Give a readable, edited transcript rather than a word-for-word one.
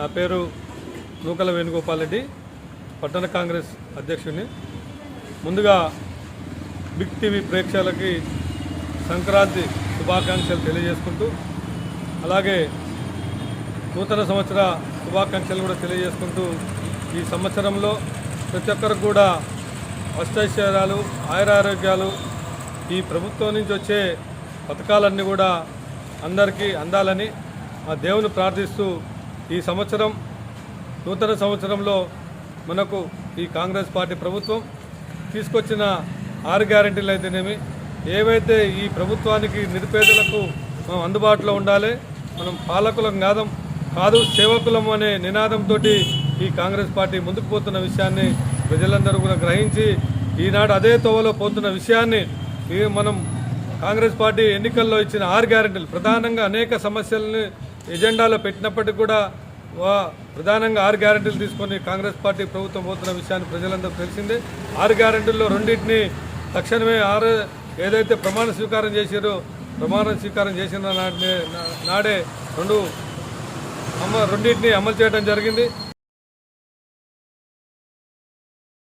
నా పేరు నూకల వేణుగోపాల్ రెడ్డి, పట్టణ కాంగ్రెస్ అధ్యక్షుడిని. ముందుగా బిగ్ టీవీ ప్రేక్షకులకి సంక్రాంతి శుభాకాంక్షలు తెలియజేసుకుంటూ, అలాగే నూతన సంవత్సర శుభాకాంక్షలు కూడా తెలియజేసుకుంటూ, ఈ సంవత్సరంలో ప్రతి ఒక్కరికి కూడా అష్టైశ్వర్యాలు, ఆయురారోగ్యాలు, ఈ ప్రభుత్వం నుంచి వచ్చే పథకాలన్నీ కూడా అందరికీ అందాలని ఆ దేవుని ప్రార్థిస్తూ, ఈ సంవత్సరం నూతన సంవత్సరంలో మనకు ఈ కాంగ్రెస్ పార్టీ ప్రభుత్వం తీసుకొచ్చిన 6 గ్యారెంటీలు అయితేనేమి, ఏవైతే ఈ ప్రభుత్వానికి నిరుపేదలకు మనం అందుబాటులో ఉండాలి, మనం పాలకులం కాదు సేవకులం అనే నినాదంతో ఈ కాంగ్రెస్ పార్టీ ముందుకు పోతున్న విషయాన్ని ప్రజలందరూ కూడా గ్రహించి ఈనాడు అదే తోవలో పోతున్న విషయాన్ని మనం కాంగ్రెస్ పార్టీ ఎన్నికల్లో ఇచ్చిన 6 గ్యారెంటీలు ప్రధానంగా అనేక సమస్యలని ఎజెండాలో పెట్టినప్పటికీ కూడా ప్రధానంగా 6 గ్యారెంటీలు తీసుకొని కాంగ్రెస్ పార్టీ ప్రభుత్వం పోతున్న విషయాన్ని ప్రజలందరూ తెలిసిందే. 6 గ్యారెంటీల్లో రెండింటిని తక్షణమే ఏదైతే ప్రమాణ స్వీకారం చేసిన నాడే రెండింటిని అమలు చేయడం జరిగింది.